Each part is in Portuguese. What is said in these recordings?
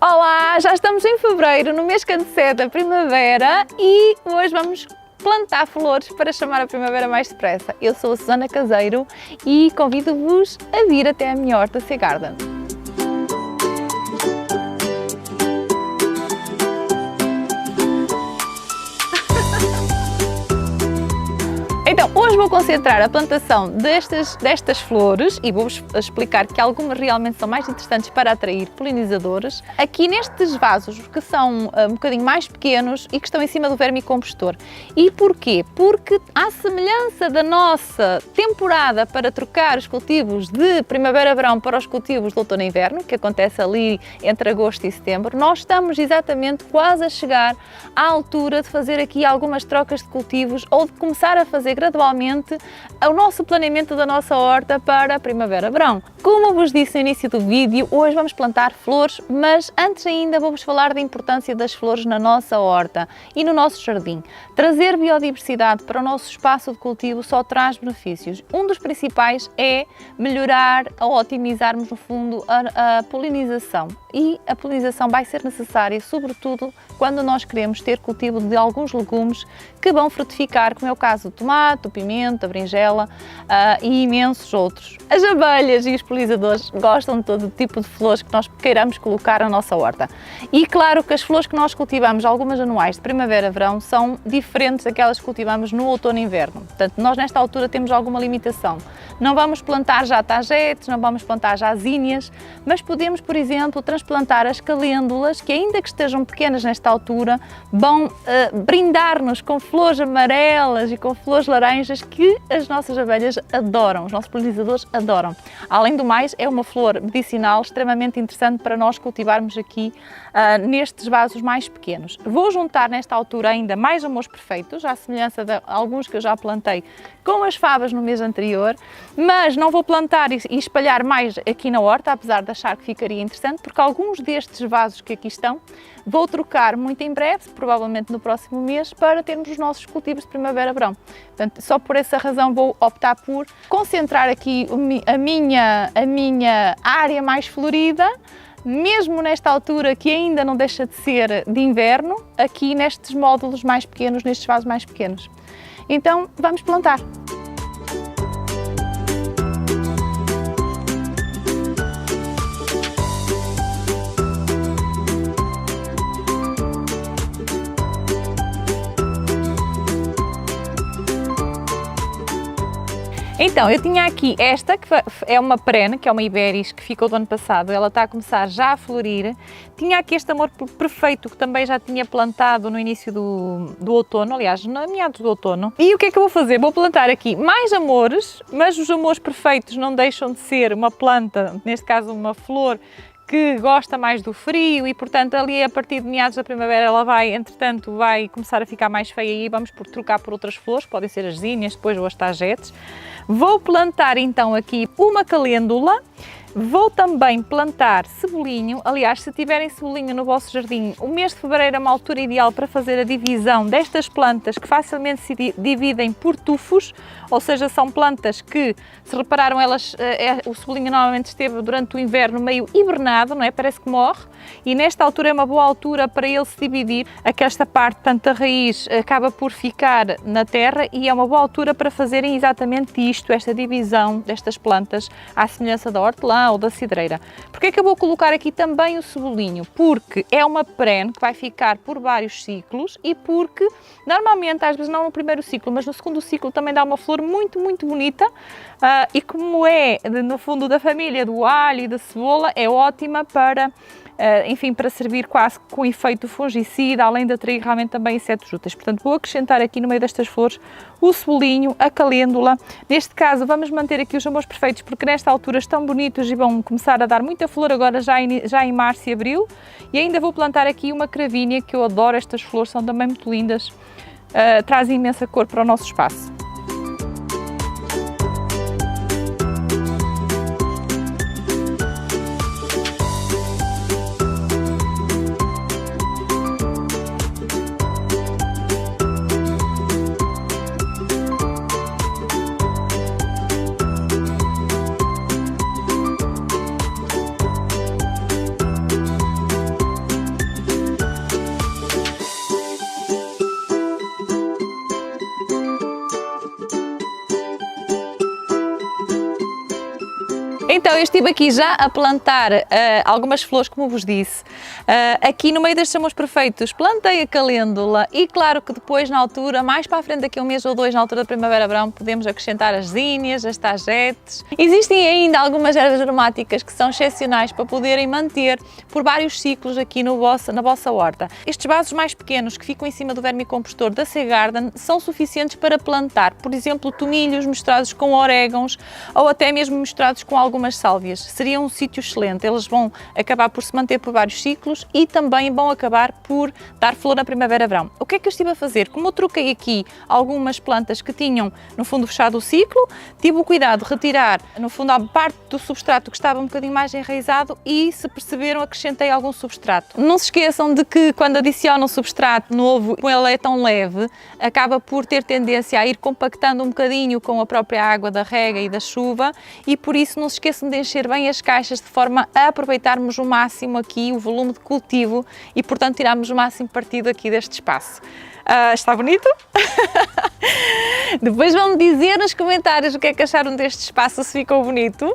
Olá, já estamos em fevereiro, no mês que antecede a primavera e hoje vamos plantar flores para chamar a primavera mais depressa. Eu sou a Susana Caseiro e convido-vos a vir até a minha horta Sea Garden. Então, hoje vou concentrar a plantação destas flores e vou-vos explicar que algumas realmente são mais interessantes para atrair polinizadores. Aqui nestes vasos que são um bocadinho mais pequenos e que estão em cima do vermicompostor. E porquê? Porque à semelhança da nossa temporada para trocar os cultivos de primavera-verão para os cultivos de outono e inverno, que acontece ali entre agosto e setembro, nós estamos exatamente quase a chegar à altura de fazer aqui algumas trocas de cultivos ou de começar a fazer gradualmente o nosso planeamento da nossa horta para primavera-verão. Como eu vos disse no início do vídeo, hoje vamos plantar flores, mas antes ainda vou-vos falar da importância das flores na nossa horta e no nosso jardim. Trazer biodiversidade para o nosso espaço de cultivo só traz benefícios. Um dos principais é melhorar ou otimizarmos, no fundo, a polinização. E a polinização vai ser necessária, sobretudo, quando nós queremos ter cultivo de alguns legumes que vão frutificar, como é o caso do tomate, o pimento, a berinjela e imensos outros. As abelhas e os polinizadores gostam de todo tipo de flores que nós queiramos colocar na nossa horta. E claro que as flores que nós cultivamos, algumas anuais de primavera-verão, são diferentes daquelas que cultivamos no outono e inverno. Portanto, nós nesta altura temos alguma limitação. Não vamos plantar já tagetes, não vamos plantar já zinnias, mas podemos, por exemplo, transplantar as calêndulas, que ainda que estejam pequenas nesta altura, vão brindar-nos com flores amarelas e com flores laranjas que as nossas abelhas adoram, os nossos polinizadores adoram. Além do mais, é uma flor medicinal extremamente interessante para nós cultivarmos aqui nestes vasos mais pequenos. Vou juntar nesta altura ainda mais amores perfeitos, à semelhança de alguns que eu já plantei com as favas no mês anterior, mas não vou plantar e espalhar mais aqui na horta, apesar de achar que ficaria interessante, porque alguns destes vasos que aqui estão vou trocar muito em breve, provavelmente no próximo mês, para termos os nossos cultivos de primavera-verão. Portanto, só por essa razão vou optar por concentrar aqui a minha área mais florida, mesmo nesta altura que ainda não deixa de ser de inverno, aqui nestes módulos mais pequenos, nestes vasos mais pequenos. Então, vamos plantar. Então, eu tinha aqui esta, que é uma perene, que é uma Iberis, que ficou do ano passado, ela está a começar já a florir. Tinha aqui este amor perfeito, que também já tinha plantado no início do outono, aliás, na meados do outono. E o que é que eu vou fazer? Vou plantar aqui mais amores, mas os amores perfeitos não deixam de ser uma planta, neste caso uma flor, que gosta mais do frio e, portanto, ali a partir de meados da primavera ela vai, entretanto, vai começar a ficar mais feia e vamos trocar por outras flores, podem ser as zinnias, depois ou as tagetes. Vou plantar então aqui uma calêndula. Vou também plantar cebolinho. Aliás, se tiverem cebolinho no vosso jardim, o mês de fevereiro é uma altura ideal para fazer a divisão destas plantas que facilmente se dividem por tufos, ou seja, são plantas que, se repararam, o cebolinho normalmente esteve durante o inverno meio hibernado, não é? Parece que morre, e nesta altura é uma boa altura para ele se dividir. Esta parte, portanto, a raiz acaba por ficar na terra e é uma boa altura para fazerem exatamente isto, esta divisão destas plantas, à semelhança da hortelã ou da cidreira. Porquê é que eu vou colocar aqui também o cebolinho? Porque é uma perene que vai ficar por vários ciclos e porque, normalmente, às vezes não no primeiro ciclo, mas no segundo ciclo também dá uma flor muito, muito bonita e como é, no fundo, da família do alho e da cebola, é ótima para, enfim, para servir quase com efeito fungicida, além de atrair realmente também insetos úteis. Portanto, vou acrescentar aqui no meio destas flores o cebolinho, a calêndula. Neste caso, vamos manter aqui os amores perfeitos, porque nesta altura estão bonitos e vão começar a dar muita flor agora já em março e abril. E ainda vou plantar aqui uma cravínia, que eu adoro estas flores, são também muito lindas, trazem imensa cor para o nosso espaço. Então eu estive aqui já a plantar algumas flores, como vos disse. Aqui no meio destes chamões perfeitos plantei a calêndula e claro que depois na altura, mais para a frente, daqui a um mês ou dois, na altura da primavera-verão, podemos acrescentar as zinnias, as tagetes. Existem ainda algumas ervas aromáticas que são excepcionais para poderem manter por vários ciclos aqui na vossa horta. Estes vasos mais pequenos que ficam em cima do vermicompostor da Seagarden são suficientes para plantar, por exemplo, tomilhos misturados com orégãos ou até mesmo misturados com algumas sálvias. Seria um sítio excelente, eles vão acabar por se manter por vários ciclos e também vão acabar por dar flor na primavera-verão. O que é que eu estive a fazer? Como eu troquei aqui algumas plantas que tinham no fundo fechado o ciclo, tive o cuidado de retirar no fundo a parte do substrato que estava um bocadinho mais enraizado e, se perceberam, acrescentei algum substrato. Não se esqueçam de que quando adicionam substrato novo, como ele é tão leve, acaba por ter tendência a ir compactando um bocadinho com a própria água da rega e da chuva e por isso não se esqueçam de encher bem as caixas de forma a aproveitarmos o máximo aqui o volume de cultivo e portanto tirarmos o máximo partido aqui deste espaço. Está bonito? Depois vão-me dizer nos comentários o que é que acharam deste espaço, se ficou bonito,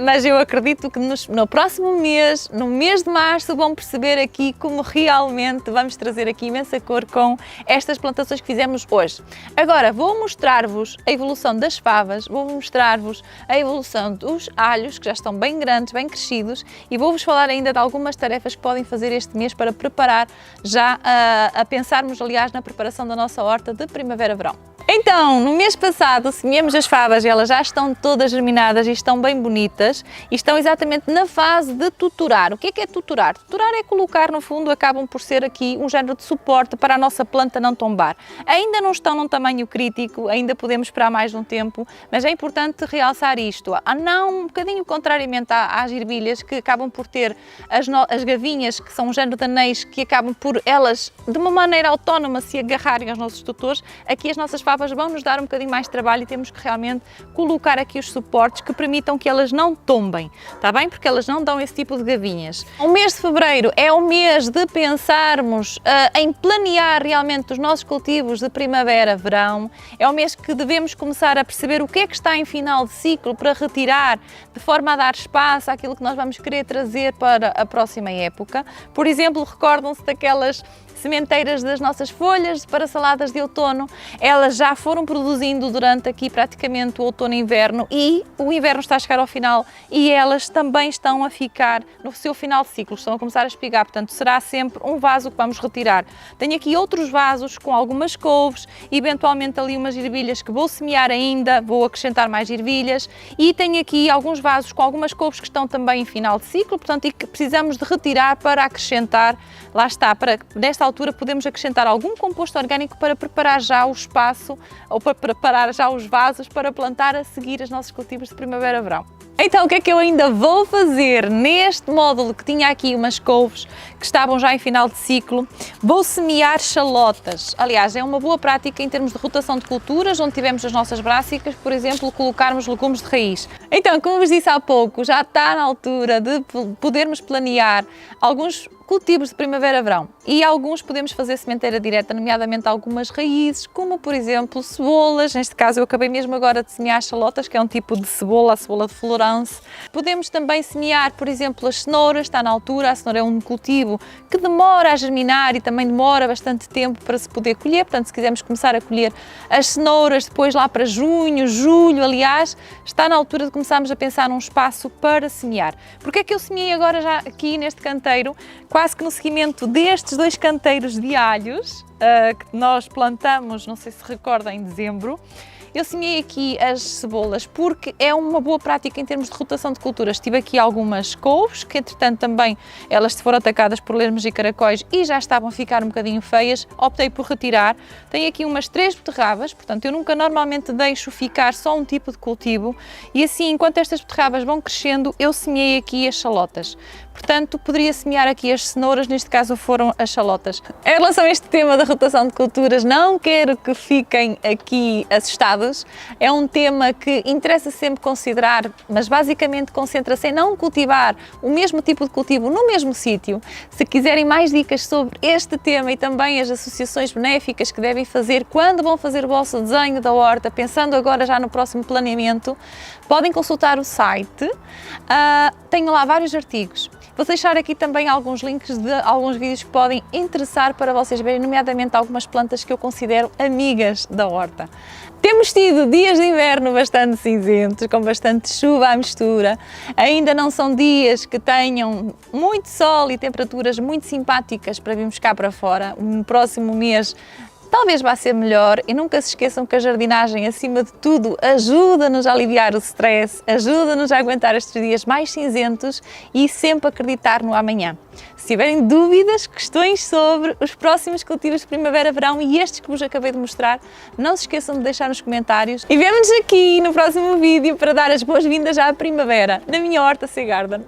mas eu acredito que no próximo mês, no mês de março, vão perceber aqui como realmente vamos trazer aqui imensa cor com estas plantações que fizemos hoje. Agora vou mostrar-vos a evolução das favas, vou mostrar-vos a evolução dos alhos, que já estão bem grandes, bem crescidos, e vou-vos falar ainda de algumas tarefas que podem fazer este mês para preparar já a pensarmos, aliás, na preparação da nossa horta de primavera-verão. Então, no mês passado semeamos as favas e elas já estão todas germinadas e estão bem bonitas e estão exatamente na fase de tutorar. O que é tutorar? Tutorar é colocar, no fundo, acabam por ser aqui um género de suporte para a nossa planta não tombar. Ainda não estão num tamanho crítico, ainda podemos esperar mais um tempo, mas é importante realçar isto. Não um bocadinho contrariamente às ervilhas, que acabam por ter as gavinhas, que são um género de anéis que acabam por elas, de uma maneira autónoma, se agarrarem aos nossos tutores. Aqui as nossas favas vão nos dar um bocadinho mais de trabalho e temos que realmente colocar aqui os suportes que permitam que elas não tombem, está bem? Porque elas não dão esse tipo de gavinhas. O mês de fevereiro é o mês de pensarmos em planear realmente os nossos cultivos de primavera, verão. É o mês que devemos começar a perceber o que é que está em final de ciclo para retirar, de forma a dar espaço àquilo que nós vamos querer trazer para a próxima época. Por exemplo, recordam-se daquelas sementeiras das nossas folhas para saladas de outono, elas já foram produzindo durante aqui praticamente o outono e inverno e o inverno está a chegar ao final e elas também estão a ficar no seu final de ciclo, estão a começar a espigar, portanto será sempre um vaso que vamos retirar. Tenho aqui outros vasos com algumas couves, eventualmente ali umas ervilhas que vou semear ainda, vou acrescentar mais ervilhas e tenho aqui alguns vasos com algumas couves que estão também em final de ciclo, portanto e que precisamos de retirar para acrescentar, lá está, para nesta altura podemos acrescentar algum composto orgânico para preparar já o espaço ou para preparar já os vasos para plantar a seguir os nossos cultivos de primavera-verão. Então, o que é que eu ainda vou fazer neste módulo que tinha aqui umas couves que estavam já em final de ciclo? Vou semear chalotas. Aliás, é uma boa prática em termos de rotação de culturas, onde tivemos as nossas brássicas, por exemplo, colocarmos legumes de raiz. Então, como vos disse há pouco, já está na altura de podermos planear alguns cultivos de primavera-verão e alguns podemos fazer sementeira direta, nomeadamente algumas raízes, como por exemplo cebolas. Neste caso eu acabei mesmo agora de semear chalotas, que é um tipo de cebola, a cebola de Florence. Podemos também semear, por exemplo, as cenouras, está na altura, a cenoura é um cultivo que demora a germinar e também demora bastante tempo para se poder colher, portanto se quisermos começar a colher as cenouras depois lá para junho, julho, aliás, está na altura de começarmos a pensar num espaço para semear. Porque é que eu semeei agora já aqui neste canteiro, quase que no seguimento destes dois canteiros de alhos que nós plantamos, não sei se recordam, em dezembro. Eu semeei aqui as cebolas porque é uma boa prática em termos de rotação de culturas. Tive aqui algumas couves que entretanto também elas foram atacadas por lesmas e caracóis e já estavam a ficar um bocadinho feias, optei por retirar. Tenho aqui umas 3 beterrabas, portanto eu nunca normalmente deixo ficar só um tipo de cultivo e assim enquanto estas beterrabas vão crescendo eu semeei aqui as chalotas. portanto poderia semear aqui as cenouras, neste caso foram as chalotas. Em relação a este tema da rotação de culturas, não quero que fiquem aqui assustados, é um tema que interessa sempre considerar, mas basicamente concentra-se em não cultivar o mesmo tipo de cultivo no mesmo sítio. Se quiserem mais dicas sobre este tema e também as associações benéficas que devem fazer quando vão fazer o vosso desenho da horta, pensando agora já no próximo planeamento, podem consultar o site, tenho lá vários artigos. Vou deixar aqui também alguns links de alguns vídeos que podem interessar para vocês verem, nomeadamente algumas plantas que eu considero amigas da horta. Temos tido dias de inverno bastante cinzentos, com bastante chuva à mistura. Ainda não são dias que tenham muito sol e temperaturas muito simpáticas para virmos cá para fora. No próximo mês talvez vá ser melhor, e nunca se esqueçam que a jardinagem, acima de tudo, ajuda-nos a aliviar o stress, ajuda-nos a aguentar estes dias mais cinzentos e sempre acreditar no amanhã. Se tiverem dúvidas, questões sobre os próximos cultivos de primavera-verão e estes que vos acabei de mostrar, não se esqueçam de deixar nos comentários. E vemo-nos aqui no próximo vídeo para dar as boas-vindas à primavera, na minha horta Seagarden.